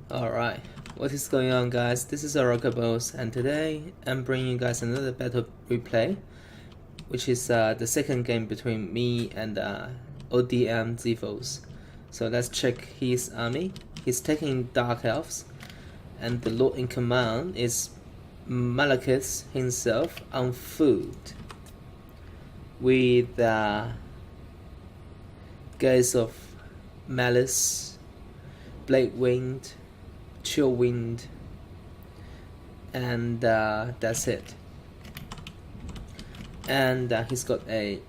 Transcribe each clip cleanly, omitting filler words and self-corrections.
Alright, what is going on, guys? This is Boss, and today I'm bringing you guys another battle replay, which is the second game between me and ODM Xiphos. So let's check his army. He's taking Dark Elves, and the Lord in command is Malekith himself on foot, with Gaze of Malice, Blade Wind, Chill Wind, and that's it. And he's got a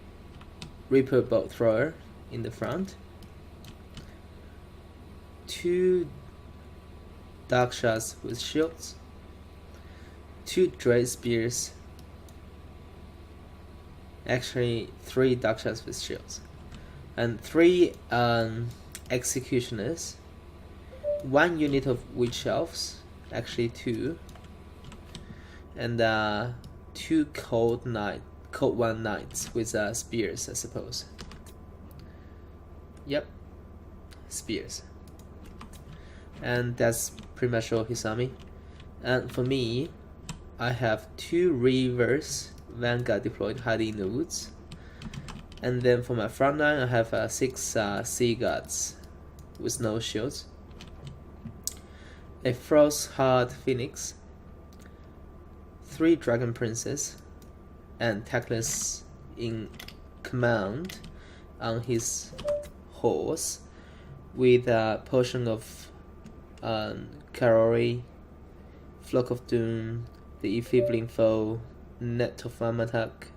Reaper Bolt Thrower in the front, 2 Dark Shots with shields, 2 Dread Spears, actually 3 Dark Shots with shields, and 3 Executioners, 1 unit of Witch Elves, actually 2, and 2 Cold One Knights with spears, I suppose. Yep, spears. And that's pretty much all his army. And for me, I have 2 Reavers Vanguard deployed hiding in the woods. And then for my front line, I have 6 Sea Guards with no shields, a Frostheart Phoenix, 3 Dragon Princes, and Tactless in command on his horse, with a potion of Karori, Flock of Doom, the Enfeebling Foe, Net of Armatak,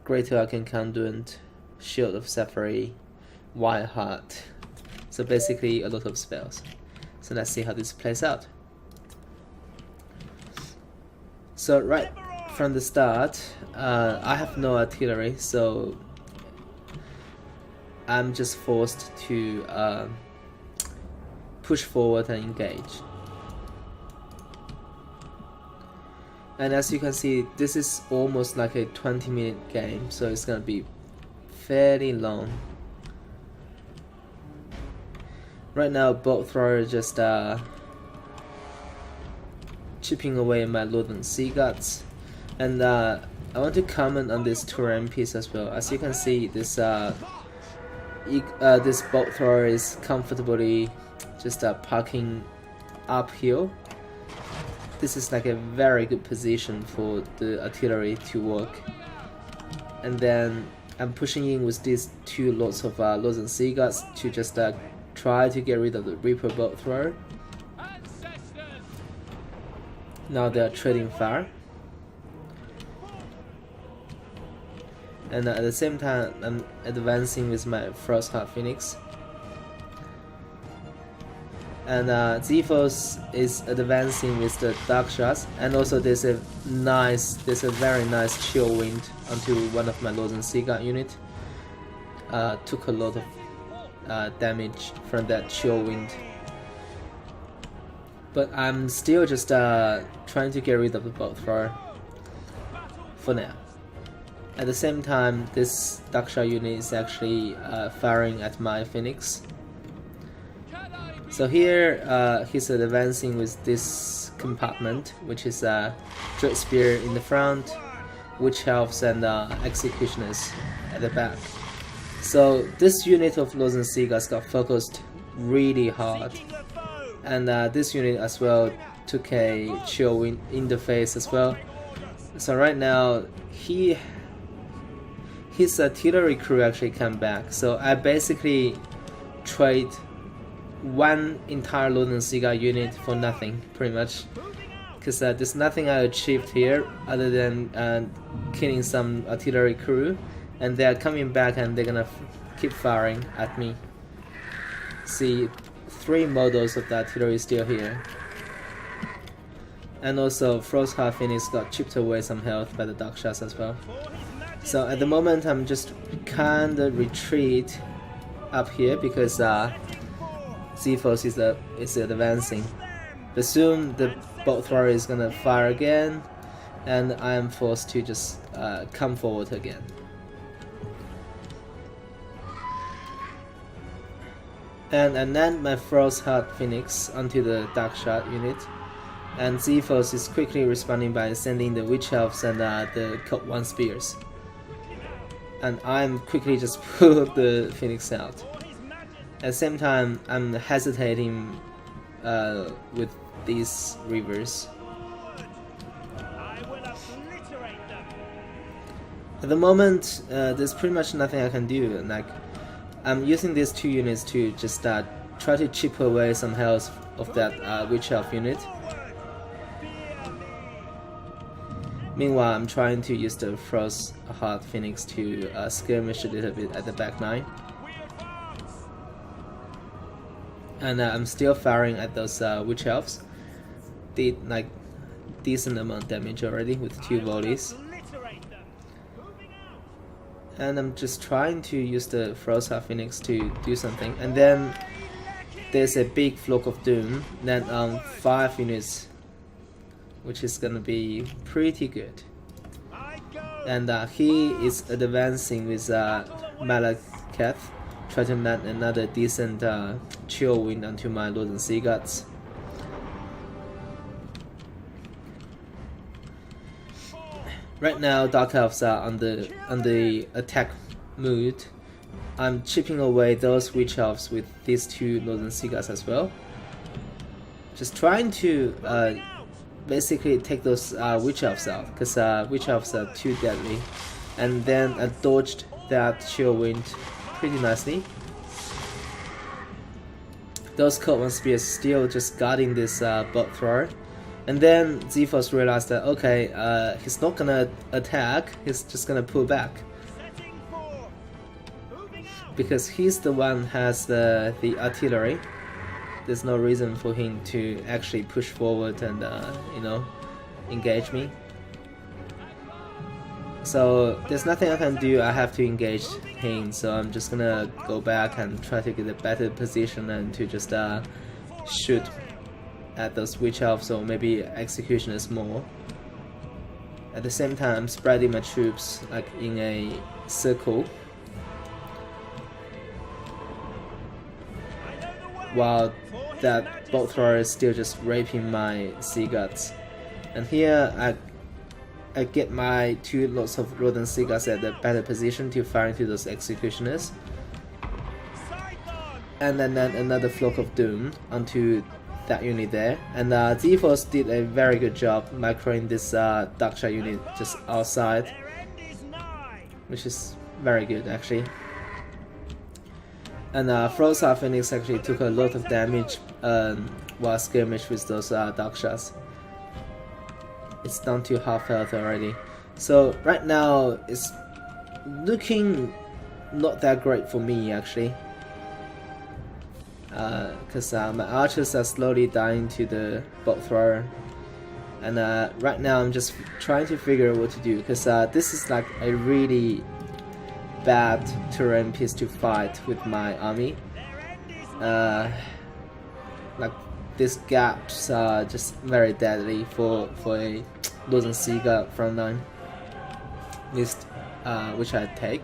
Greater Arcane Conduit, Shield of Safari, Wild Heart. So basically a lot of spells. So let's see how this plays out. So right from the start, I have no artillery, so I'm just forced to push forward and engage. And as you can see, this is almost like a 20-minute game, so it's gonna be fairly long. Right now, Bolt Thrower is just chipping away my Lord Sea Guards, and I want to comment on this terrain piece as well. As you can see, this this Bolt Thrower is comfortably just parking uphill. This is like a very good position for the artillery to work. And then I'm pushing in with these 2 lots of Lord Sea Guards to just try to get rid of the Reaper Bolt Thrower. Now they are trading fire, and at the same time I'm advancing with my Frostheart Phoenix. And Xiphos is advancing with the Dark Shots, and also there's a very nice Chill Wind onto one of my Lord Sea Guard unit. Took a lot of damage from that Chill Wind, but I'm still just trying to get rid of the Bolt Thrower for now. At the same time, this Dark Shot unit is actually firing at my Phoenix. So here he's advancing with this compartment, which is Dread Spear in the front, Witch Elves and Executioners at the back. So this unit of Lord Sea Guards got focused really hard, and this unit as well took a Chill Wind in the face as well. So right now his artillery crew actually came back, so I basically trade 1 entire Lord Sea Guard unit for nothing, pretty much, because there's nothing I achieved here other than killing some artillery crew, and they are coming back and they're gonna keep firing at me. See, 3 models of the artillery still here, and also Frostheart Phoenix got chipped away some health by the Dark Shots as well. So at the moment I'm just kinda retreat up here because Xiphos is advancing, but soon the Bolt Thrower is gonna fire again, and I am forced to just come forward again. And I land my Frost Heart Phoenix onto the Dark Shard unit, and Xiphos is quickly responding by sending the Witch Elves and the Cult 1 Spears. And I'm quickly just pull the Phoenix out. At the same time, I'm hesitating with these Reavers. At the moment, there's pretty much nothing I can do. Like, I'm using these two units to just try to chip away some health of that Witch Elf unit. Meanwhile, I'm trying to use the Frost Heart Phoenix to skirmish a little bit at the back line. And I'm still firing at those Witch Elves. Did like decent amount of damage already with 2 volleys. And I'm just trying to use the Frost Heart Phoenix to do something. And then there's a big Flock of Doom, then 5 units, which is gonna be pretty good. And he is advancing with Malakath, try to land another decent chill wind onto my Northern Sea Gods. Right now, Dark Elves are on the attack mood. I'm chipping away those Witch Elves with these 2 Northern Sea Gods as well. Just trying to basically take those Witch Elves out, because Witch Elves are too deadly. And then I dodged that chill wind pretty nicely. Those Cult 1 Spears still just guarding this bolt thrower. And then Xiphos realized that, okay, he's not gonna attack, he's just gonna pull back. Because he's the one who has the artillery. There's no reason for him to actually push forward and, you know, engage me. So there's nothing I can do, I have to engage him, so I'm just gonna go back and try to get a better position and to just shoot at those Witch Elves or maybe Executioners more. At the same time, I'm spreading my troops like in a circle, while that bolt thrower is still just raping my Sea Gods. And here I get my 2 lots of Northern Sea Gods at a better position to fire into those Executioners. And then another Flock of Doom onto that unit there, and Xiphos did a very good job microing this Dark Shard unit just outside, which is very good actually. And Frost Heart Phoenix actually took a lot of damage while skirmish with those Dark Shards. It's down to half health already. So right now it's looking not that great for me actually. Because my archers are slowly dying to the bolt thrower, and right now I'm just trying to figure out what to do, because this is like a really bad terrain piece to fight with my army. Like these gaps are just very deadly for a Northern Sea God front line list, which I take.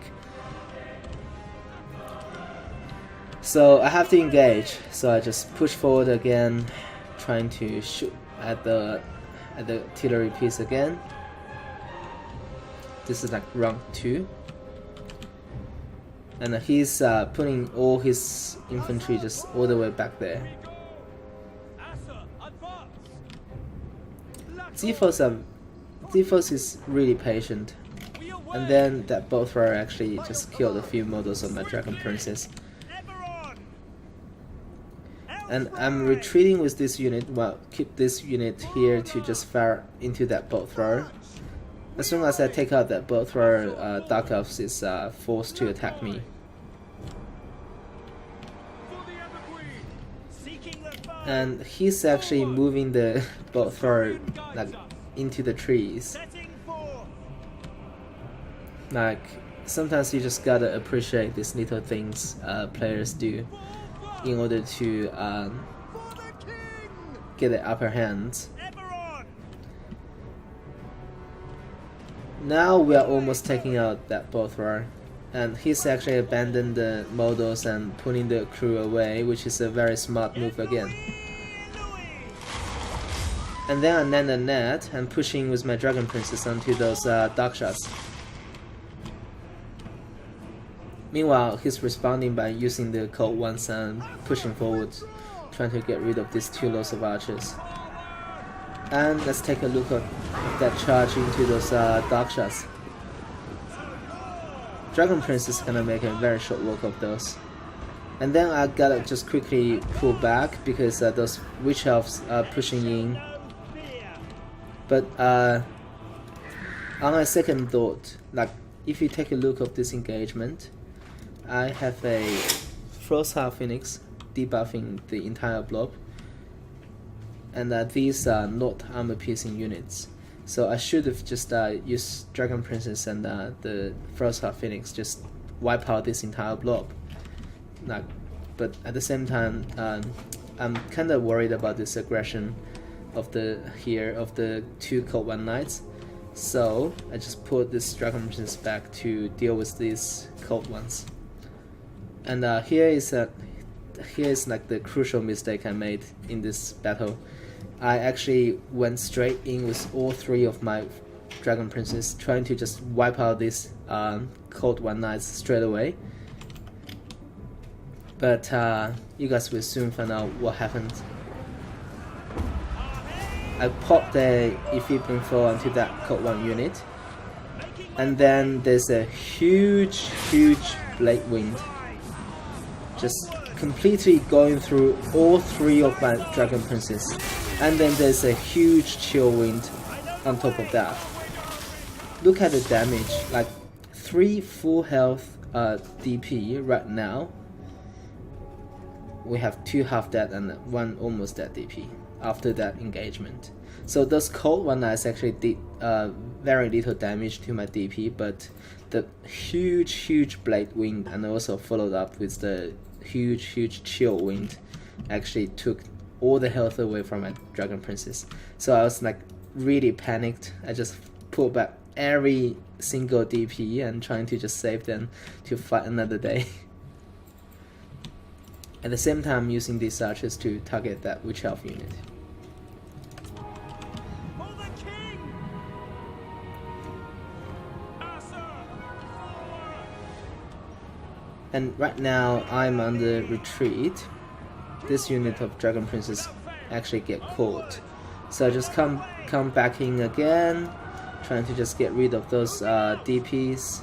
So I have to engage, so I just push forward again, trying to shoot at the artillery piece again. This is like round 2. And he's putting all his infantry just all the way back there. Xiphos is really patient. And then that bolt thrower actually just killed a few models of my Dragon Princess. And I'm retreating with this unit, well, keep this unit here to just fire into that bolt thrower. As soon as I take out that bolt thrower, Dark Elves is forced to attack me. And he's actually moving the bolt thrower like into the trees. Like, sometimes you just gotta appreciate these little things players do in order to get the upper hand. Now we are almost taking out that bolt thrower. And he's actually abandoned the models and pulling the crew away, which is a very smart move again. And then I land a net and pushing with my Dragon Princess onto those dark shots. Meanwhile, he's responding by using the cold ones and pushing forward, trying to get rid of these 2 lots of archers. And let's take a look at that charge into those dark shots. Dragon Princess gonna make a very short work of those. And then I gotta just quickly pull back because those witch elves are pushing in. But on a second thought, like if you take a look at this engagement, I have a Frostheart Phoenix debuffing the entire blob, and these are not armor piercing units. So I should have just used Dragon Princess and the Frostheart Phoenix just wipe out this entire blob. Like, but at the same time, I'm kind of worried about this aggression of the 2 Cold One Knights. So I just put this Dragon Princess back to deal with these cold ones. And here is like the crucial mistake I made in this battle. I actually went straight in with all 3 of my Dragon Princes, trying to just wipe out these Cold One Knights straight away. But you guys will soon find out what happened. I popped the Ephibling Foe onto that Cold One unit, and then there's a huge Blade Wind just completely going through all 3 of my Dragon Princes. And then there's a huge Chill Wind on top of that. Look at the damage, like 3 full health DP right now. We have 2 half dead and 1 almost dead DP after that engagement. So those Cold One Knights actually did very little damage to my DP, but the huge Blade Wind and also followed up with the huge Chill Wind actually took all the health away from my Dragon Princess. So I was like really panicked. I just pulled back every single DP and trying to just save them to fight another day. At the same time using these archers to target that Witch Elf unit. And right now I'm on the retreat. This unit of Dragon Princess actually get caught. So I just come back in again, trying to just get rid of those DPs.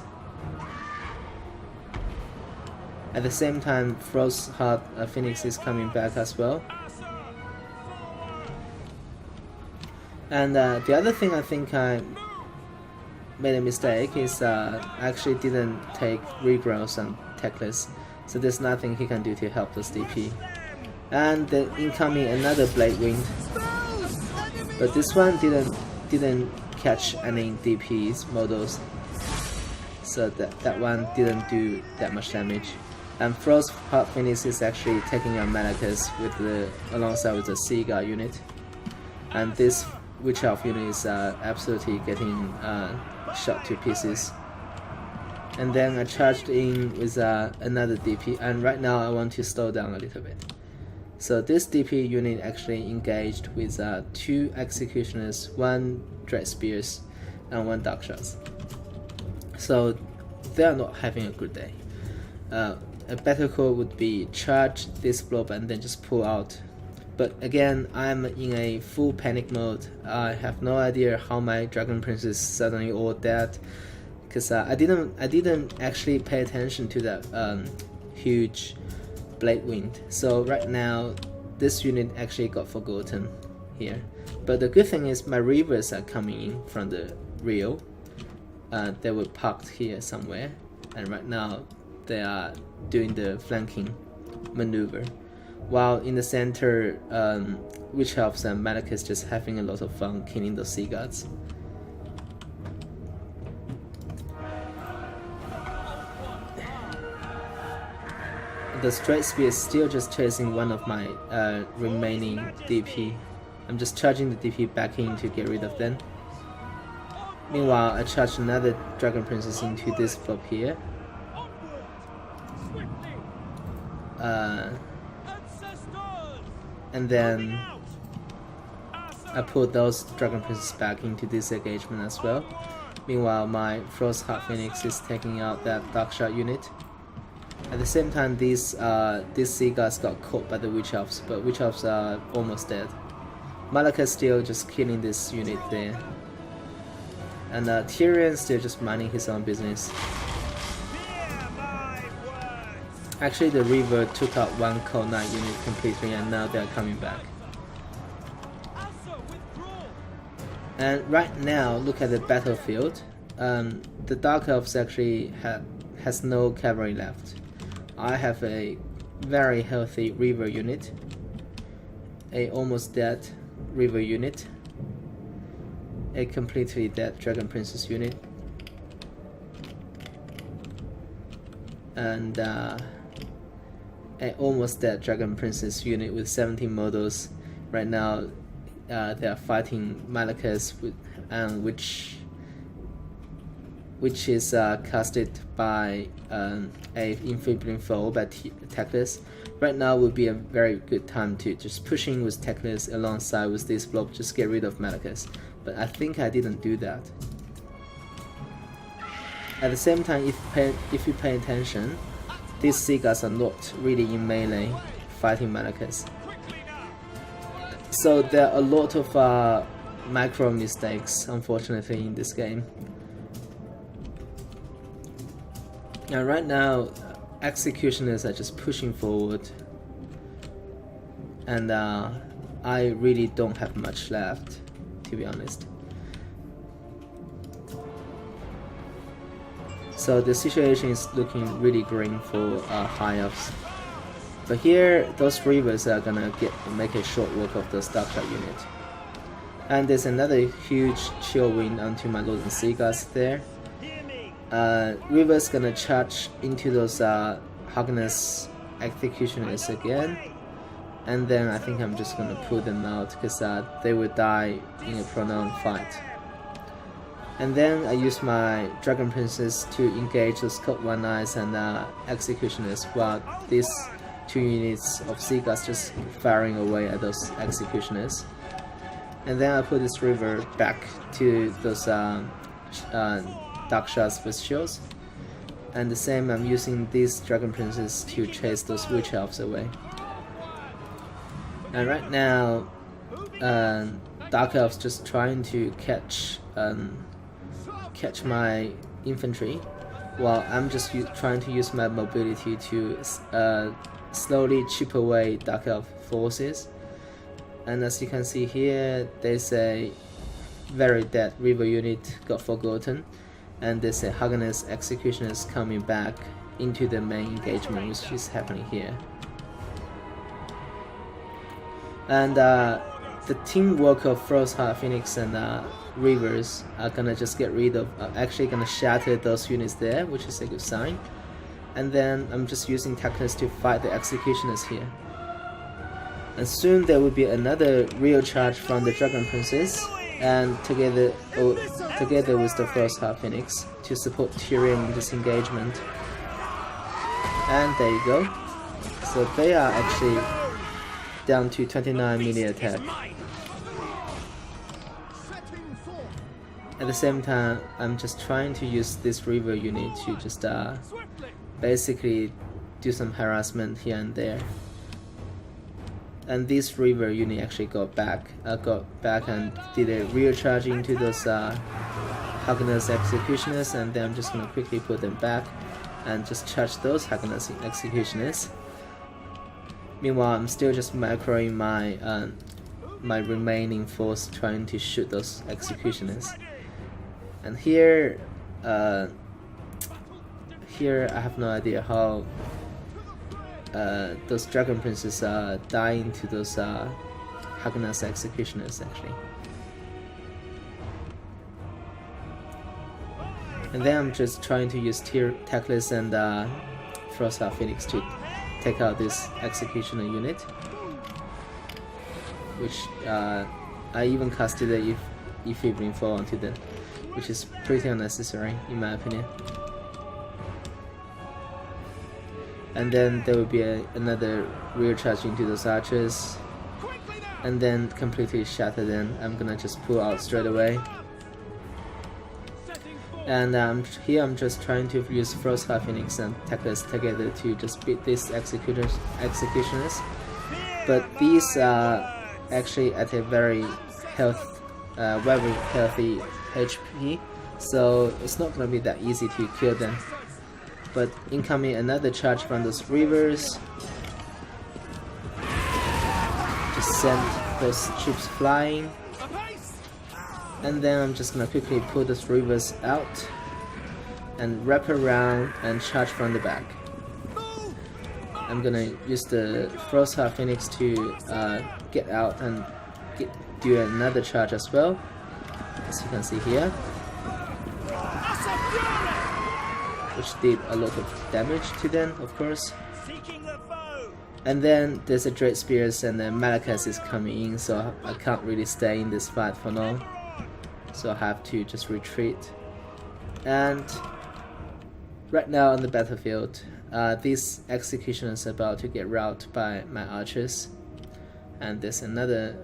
At the same time, Frostheart Phoenix is coming back as well. And the other thing I think I made a mistake is I actually didn't take regrowth and Techless, so there's nothing he can do to help this DP. And the incoming another Blade Wind, but this one didn't catch any DP's models, so that one didn't do that much damage. And Frostheart Phoenix is actually taking on Malachus alongside with the Seagull unit, and this Witch Elf unit is absolutely getting shot to pieces. And then I charged in with another DP, and right now I want to slow down a little bit. So this DP unit actually engaged with 2 Executioners, 1 Dread Spears, and 1 Dark Shots. So they are not having a good day. A better call would be charge this blob and then just pull out. But again, I'm in a full panic mode. I have no idea how my Dragon Prince is suddenly all dead, because I didn't actually pay attention to that huge Blade Wind. So right now, this unit actually got forgotten here. But the good thing is my Reavers are coming in from the rear. They were parked here somewhere, and right now they are doing the flanking maneuver. While in the center, Witch Elves and Malachus just having a lot of fun killing those sea gods. The Straight Spear is still just chasing one of my remaining DP. I'm just charging the DP back in to get rid of them. Meanwhile, I charged another Dragon Princess into this blob here. and then I put those Dragon Princes back into this engagement as well. Meanwhile, my Frost Heart Phoenix is taking out that Dark Shard unit. At the same time, these Sea Guards got caught by the Witch Elves, but Witch Elves are almost dead. Malaka still just killing this unit there. And Tyrion still just minding his own business. Actually, the Reaver took out one Cold Knight unit completely, and now they're coming back. And right now, look at the battlefield. The Dark Elves actually has no cavalry left. I have a very healthy Reaver unit, a almost dead Reaver unit, a completely dead Dragon Princess unit, and a almost dead Dragon Princess unit with 17 models. Right now, they are fighting Malakas, which is casted by a Infibling Foe by Teclis. Right now would be a very good time to just pushing with Teclis alongside with this blob, just get rid of Malakas. But I think I didn't do that. At the same time, if you pay attention, these Sea Guards are not really in melee fighting Malakas. So there are a lot of micro mistakes, unfortunately, in this game. Now, right now, Executioners are just pushing forward, and I really don't have much left, to be honest. So the situation is looking really grim for High Elves. But here, those Reavers are gonna make a short work of the Dark Shard unit. And there's another huge chill wind onto my Lord and Sea Guards there. Reaver's gonna charge into those Harkness Executioners again. And then I think I'm just gonna pull them out because they will die in a prolonged fight. And then I use my Dragon Princess to engage those Cold One Eyes and Executioners, while these two units of Sea Guards just firing away at those Executioners. And then I put this Reaver back to those Dark Shards with shields. And the same, I'm using these Dragon Princes to chase those Witch Elves away. And right now, Dark Elves just trying to catch my infantry, while I'm just trying to use my mobility to slowly chip away Dark Elf forces. And as you can see here, there's a very dead Reaver unit got forgotten, and there's a Harkness Executioners coming back into the main engagement, which is happening here. And the teamwork of Frostheart Phoenix and Reavers are gonna just get rid of, actually gonna shatter those units there, which is a good sign. And then I'm just using Tactics to fight the Executioners here. And soon there will be another real charge from the Dragon Princess, and together with the Frostheart Phoenix to support Tyrion in this engagement. And there you go. So they are actually down to 29 melee attack. At the same time, I'm just trying to use this Reaver unit to just basically do some harassment here and there. And this Reaver unit actually got back and did a real charge into those Harkness Executioners, and then I'm just gonna quickly put them back and just charge those Harkness Executioners. Meanwhile, I'm still just macroing my remaining force, trying to shoot those Executioners. And here I have no idea how those Dragon Princes are dying to those Harkness Executioners actually. And then I'm just trying to use Tactless and Frostheart Phoenix to take out this Executioner unit, which I even casted the Infibling Foe onto them, which is pretty unnecessary in my opinion. and then there will be another rear charge into those archers, and then completely shatter them. I'm gonna just pull out straight away. And here I'm just trying to use Frostfire Phoenix and Tackless together to just beat these executioners. But these are actually at a very healthy HP, so it's not gonna be that easy to kill them. But incoming another charge from those rivers. Just send those troops flying. And then I'm just gonna quickly pull those rivers out and wrap around and charge from the back. I'm gonna use the Frostfire Phoenix to get out and do another charge as well, as you can see here, which did a lot of damage to them, of course. And then there's a Dread Spears and the Malakas is coming in, so I can't really stay in this fight for long. So I have to just retreat. And right now on the battlefield, this executioner is about to get routed by my archers. And there's another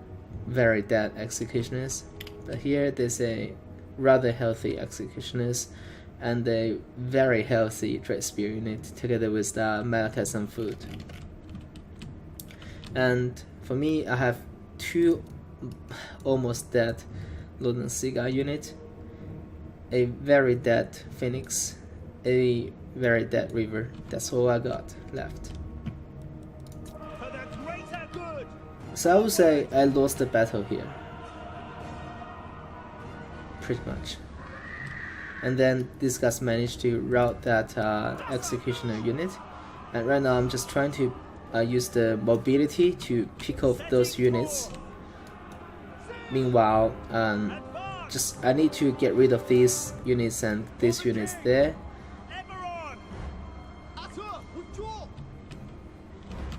very dead executioners. But here there's a rather healthy executioners and a very healthy Dread Spear unit together with the Malakas and food. And for me, I have two almost dead Lorden Seagull unit, a very dead Phoenix, a very dead River. That's all I got left. So I would say I lost the battle here, pretty much. And then these guys managed to rout that executioner unit, and right now I'm just trying to use the mobility to pick off those units. Meanwhile, I need to get rid of these units and these units there.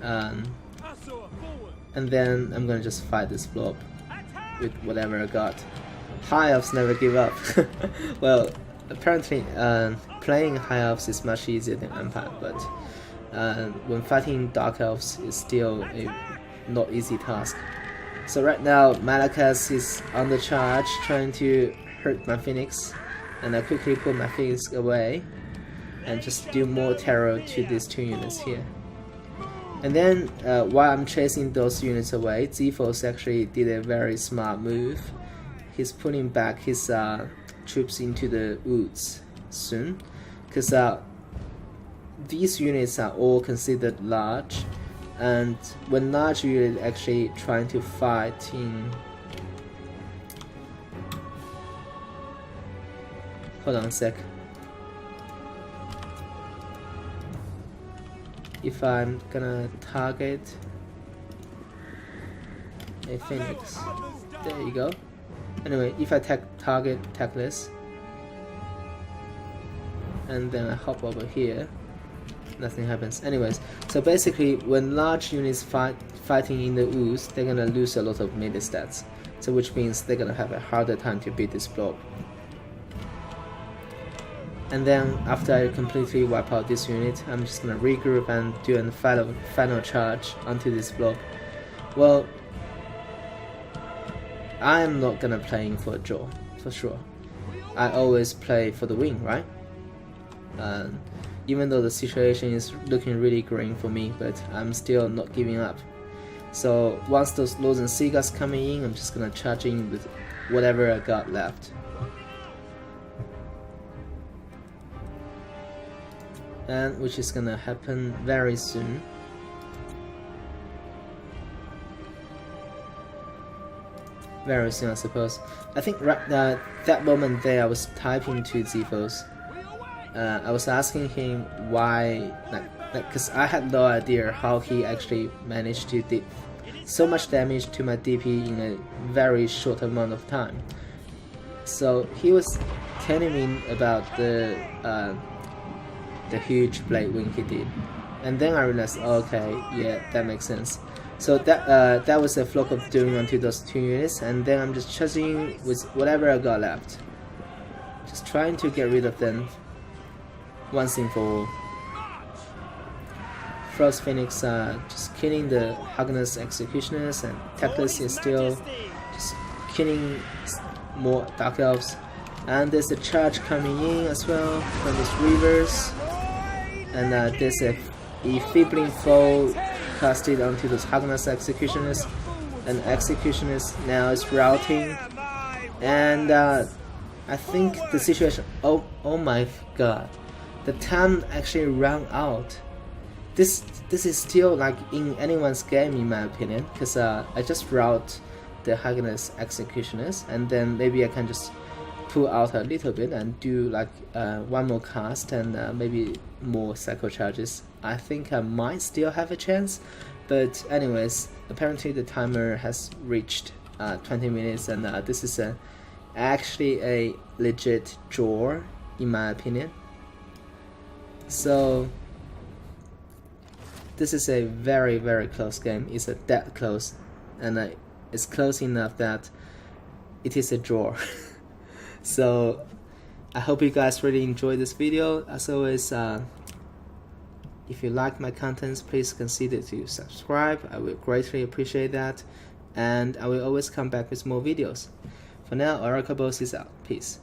And then I'm gonna just fight this blob with whatever I got. High Elves never give up. Well, apparently playing High Elves is much easier than Empire, but when fighting Dark Elves is still a not easy task. So right now Malakas is on the charge trying to hurt my Phoenix, and I quickly put my Phoenix away and just do more terror to these two units here. And then while I'm chasing those units away, Xiphos actually did a very smart move. He's pulling back his troops into the woods soon, because these units are all considered large, and when large units actually trying to fight in... Hold on a sec. If I'm gonna target a Phoenix, there you go. Anyway, if I target Tackless, and then I hop over here, nothing happens. Anyways, so basically when large units fighting in the woods, they're gonna lose a lot of melee stats, so which means they're gonna have a harder time to beat this blob. And then after I completely wipe out this unit, I'm just gonna regroup and do a final charge onto this blob. Well, I'm not gonna play for a draw, for sure. I always play for the win, right? Even though the situation is looking really green for me, but I'm still not giving up. So once those Lorden Seagulls coming in, I'm just gonna charge in with whatever I got left. And which is gonna happen very soon. Very soon, I suppose. I think right that moment there, I was typing to Xiphos. I was asking him why, because I had no idea how he actually managed to do so much damage to my DP in a very short amount of time. So he was telling me about the huge blade wing he did, and then I realized, oh, okay, yeah, that makes sense. So that was a flock of doing onto those two units, and then I'm just charging with whatever I got left, just trying to get rid of them once and for all. Frost Phoenix just killing the Hugnus Executioners, and Teclis is still just killing more Dark Elves. And there's a charge coming in as well from these Reavers, and there's a Enfeebling Foe casted onto those Hugnus Executioners, and Executioners now is routing, and I think the situation, oh my god, the time actually ran out. This is still like in anyone's game in my opinion, because I just route the Hugnus Executioners, and then maybe I can just pull out a little bit and do like one more cast and maybe more cycle charges. I think I might still have a chance, but anyways, apparently the timer has reached 20 minutes, and this is actually a legit draw in my opinion. So this is a very close game. It's that close, and it's close enough that it is a draw. So I hope you guys really enjoyed this video. As always, if you like my contents, please consider to subscribe. I will greatly appreciate that, and I will always come back with more videos. For now, Oracle Boss is out. Peace.